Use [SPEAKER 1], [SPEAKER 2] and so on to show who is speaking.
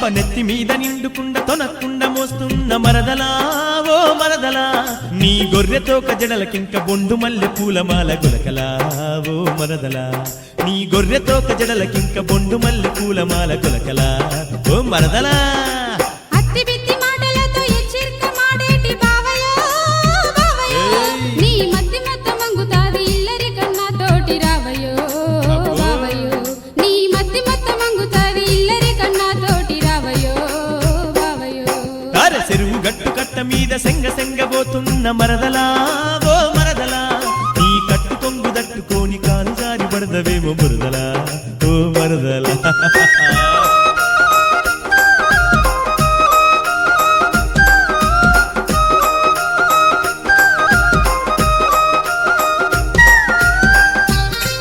[SPEAKER 1] నెత్తి మీద నిండుకుండ తొనకుండా మోస్తున్న మరదలా ఓ మరదలా నీ గొర్రెతోక జడలకింక బొండు మల్లె పూలమాల గులకలా ఓ మరదలా నీ గొర్రెతోక జడలకింక బొండు మల్లె పూలమాల గులకలా ఓ మరదలా చెరువు గట్టు కట్ట మీద సెంగ సెంగబోతున్న మరదలా ఓ మరదలా నీ కట్టు కొంగు దట్టుకోని కాలు జారి పడదవేమో మరదలా ఓ మరదలా